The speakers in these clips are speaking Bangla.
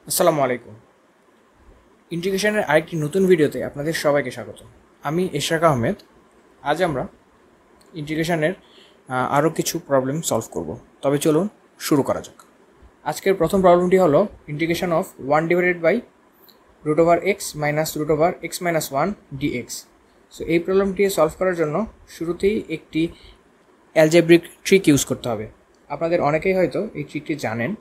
আসসালামু আলাইকুম। ইন্টিগ্রেশনের আরেকটি নতুন ভিডিওতে আপনাদের সবাইকে স্বাগত। আমি ইশরাক আহমেদ। আজ আমরা ইন্টিগ্রেশনের আরও কিছু প্রবলেম সলভ করব। তবে চলুন শুরু করা যাক। আজকের প্রথম প্রবলেমটি হলো integration of 1/√x minus √x-1 dx। So এই প্রবলেমটি সলভ করার জন্য শুরুতেই একটি অ্যালজেব্রিক ট্রিক ইউজ করতে হবে। আপনাদের অনেকেই হয়তো এই ট্রিকটি জানেন।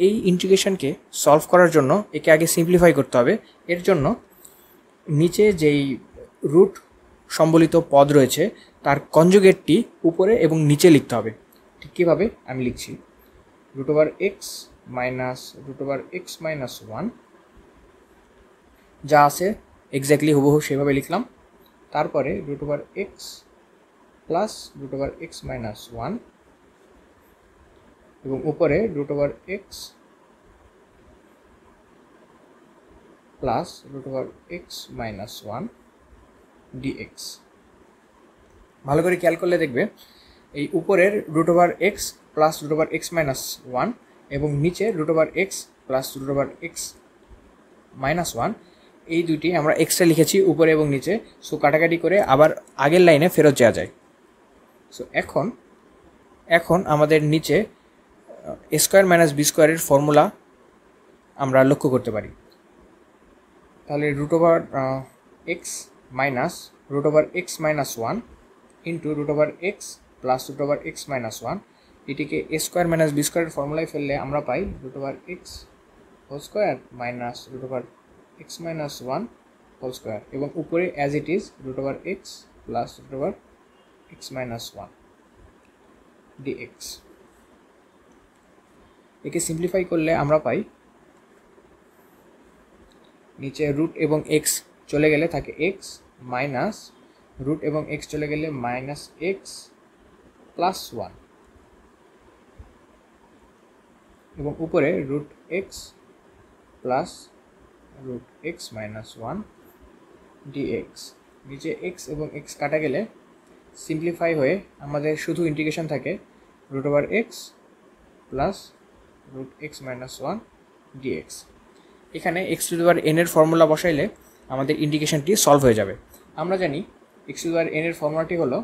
এই ইন্টিগ্রেশনকে সলভ করার জন্য একে আগে সিম্পলিফাই করতে হবে। এর জন্য নিচে যেই রুট সম্বলিত পদ রয়েছে তার কনজুগেটটি উপরে এবং নিচে লিখতে হবে। ঠিক কীভাবে আমি লিখছি, √x মাইনাস √x-1 যা আছে এক্স্যাক্টলি হুবহু সেভাবে লিখলাম। তারপরে √x প্লাস √x-1 এবং উপরে √x প্লাস √x-1 dx। ভালো করে খেয়াল করলে দেখবে এই উপরের √x প্লাস √x-1 এবং নিচে √x প্লাস √x-1 এই দুটি আমরা এক্সট্রা লিখেছি উপরে এবং নিচে। সো কাটাকাটি করে আবার আগের লাইনে ফেরত যাওয়া যায়। সো এখন আমাদের নিচে a² মাইনাস b² এর ফর্মুলা আমরা লক্ষ্য করতে পারি। তাহলে √x minus √x-1 into √x plus √x-1 এটিকে a² মাইনাস b² এর ফর্মুলায় ফেললে আমরা পাই √x² মাইনাস √x-1 হোল² এবং উপরে as it is √x plus √x-1 dx। একে সিম্পলিফাই করলে আমরা পাই নিচে রুট এবং এক্স চলে গেলে থাকে এক্স মাইনাস রুট এবং এক্স চলে গেলে মাইনাস এক্স প্লাস 1 এবং উপরে √x প্লাস √x-1 dx। নিচে এক্স এবং এক্স কাটা গেলে সিম্পলিফাই হয়ে আমাদের শুধু ইন্টিগ্রেশন থাকে √x প্লাস √x-1 dx। এখানে x⁴n এর ফর্মুলা বসাইলে আমাদের ইন্টিগ্রেশনটি সলভ হয়ে যাবে। আমরা জানি x⁴n এর ফর্মুলাটি হলো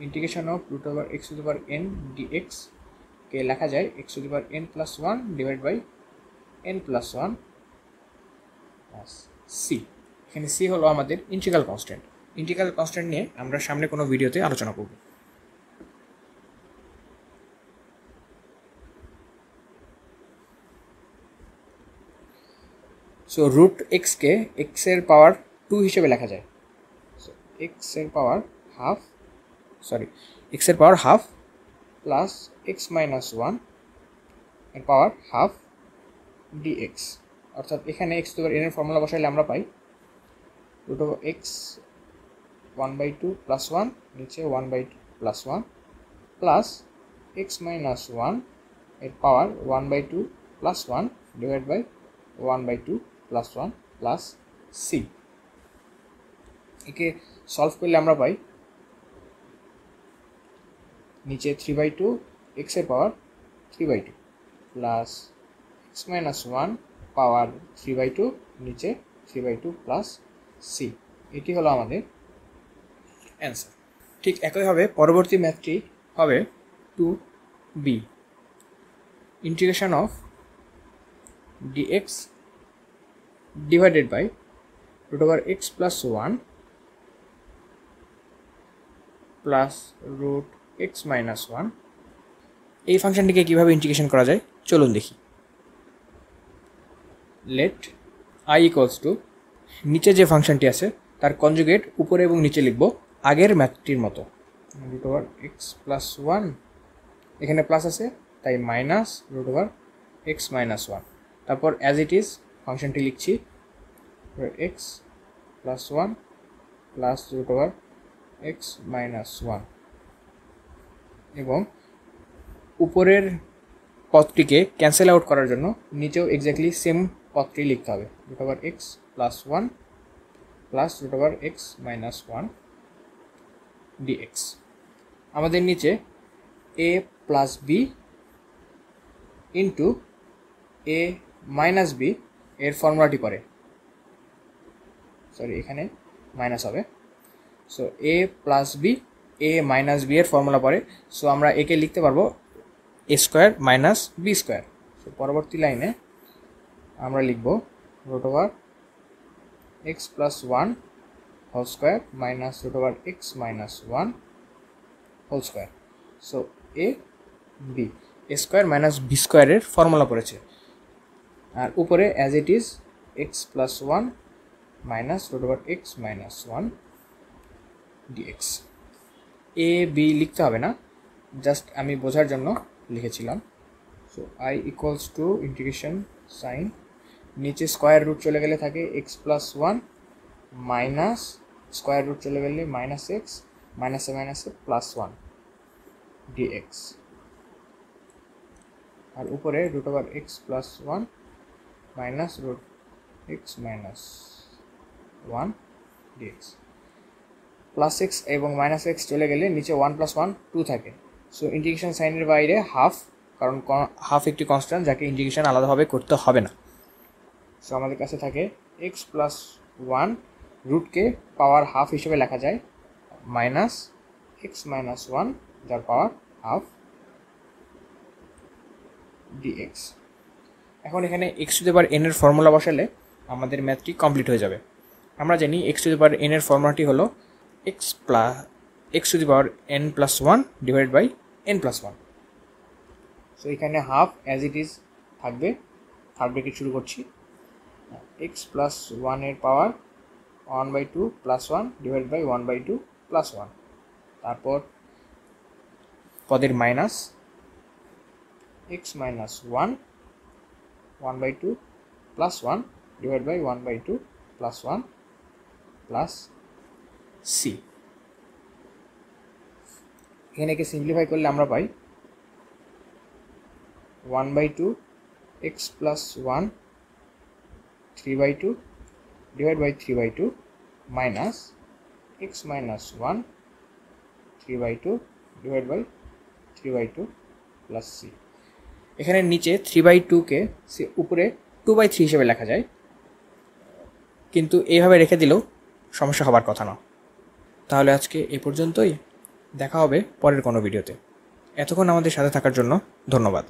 ইন্টিগ্রেশন অফ √x⁴n dx কে লেখা যায় x⁴n plus 1 divide by n plus 1 c। এখানে c হলো আমাদের ইন্টিগ্রাল কনস্ট্যান্ট। ইন্টিগ্রাল কনস্ট্যান্ট নিয়ে আমরা সামনে কোনো ভিডিওতে আলোচনা করব। সো √x কে x এর পাওয়ার 2 হিসেবে লেখা যায়। সো x এর পাওয়ার হাফ প্লাস x-1 এর পাওয়ার হাফ dx। অর্থাৎ এখানে x⁴n এর ফর্মুলা বসাইলে আমরা পাই √x 1/2 প্লাস 1 নিচে 1/2 প্লাস 1 প্লাস x-1 এর power 1/2 plus 1 divide by 1/2 plus 1 plus c। একে সলভ করলে আমরা পাই নিচে 3/2 x এর পাওয়ার 3/2 প্লাস x-1 পাওয়ার 3/2 নিচে 3/2 প্লাস c। এটি হলো আমাদের অ্যান্সার। ঠিক একইভাবে পরবর্তী ম্যাথটি হবে 2b। Integration of dx divided by √x plus 1 plus √x-1। এই ফাংশনটিকে কীভাবে ইন্টিগ্রেশন করা যায় চলুন দেখি। লেট i ইকুয়ালস টু নিচে যে ফাংশনটি আছে তার কনজুগেট উপরে এবং নিচে লিখব আগের ম্যাথটির মতো। √x প্লাস 1 এখানে প্লাস আছে তাই মাইনাস √x-1। তারপর অ্যাজ ইট ইজ ফাংশনটি লিখছি x প্লাস 1 প্লাস √x-1 এবং উপরের পদটিকে ক্যান্সেল আউট করার জন্য নিচেও এক্স্যাক্টলি সেম পদটি লিখতে হবে √x plus 1 plus √x-1 dx। আমাদের নিচে a plus b into a minus B এর ফর্মুলাটি করে, সরি এখানে মাইনাস হবে। So A plus B, A minus B এর ফর্মুলা পড়ে। সো আমরা একে লিখতে পারবো A square minus B square. So পরবর্তী লাইনে আমরা লিখব root over x plus one whole square minus root over x minus one whole square. So A B, A square minus B স্কোয়ারের ফর্মুলা পড়েছে। আর উপরে as it is x plus one minus root over x minus one dx. A B লিখতে হবে না, জাস্ট আমি বোঝার জন্য লিখেছিলাম। So I equals to integration sign, নিচে স্কোয়ার রুট চলে গেলে থাকে x plus one minus square root চলে গেলে মাইনাস এক্স, মাইনাসে মাইনাসে প্লাস ওয়ান ডিএক্স। আর উপরে root over x plus one minus root x minus one dx. Plus x এবং মাইনাস এক্স চলে গেলে নিচে ওয়ান প্লাস ওয়ান টু থাকে। সো ইন্টিগ্রেশন সাইনের বাইরে হাফ, কারণ হাফ একটি কনস্ট্যান্ট যাকে ইন্টিগ্রেশন আলাদাভাবে করতে হবে না। সো আমাদের কাছে থাকে এক্স প্লাস ওয়ান, রুটকে পাওয়ার হাফ হিসেবে লেখা যায়, মাইনাস এক্স মাইনাস ওয়ান যার পাওয়ার হাফ ডিএক্স। এখন এখানে x to the power n এর ফর্মুলা বসালে আমাদের ম্যাথটি কমপ্লিট হয়ে যাবে। আমরা জানি x to the power n এর ফর্মুলাটি হলো x to the power n plus one divide by n plus one. So এখানে হাফ অ্যাজ ইট ইজ থাকবে, থার্ড ব্র্যাকেট শুরু করছি, এক্স প্লাস ওয়ানের power one by two plus one divide by one by two plus one, তারপর পদের minus x minus one one by two plus one divide by one by two plus one plus C. এখানে একে সিম্পলিফাই করলে আমরা পাই one by two x plus one three by two divide by three by two minus x minus one three by two divide by three by two plus C. এখানে নিচে থ্রি বাই টুকে উপরে টু বাই থ্রি হিসেবে লেখা যায়, কিন্তু এইভাবে রেখে দিলেও সমস্যা হবার কথা না। তাহলে আজকে এ পর্যন্তই, দেখা হবে পরের কোনো ভিডিওতে। এতক্ষণ আমাদের সাথে থাকার জন্য ধন্যবাদ।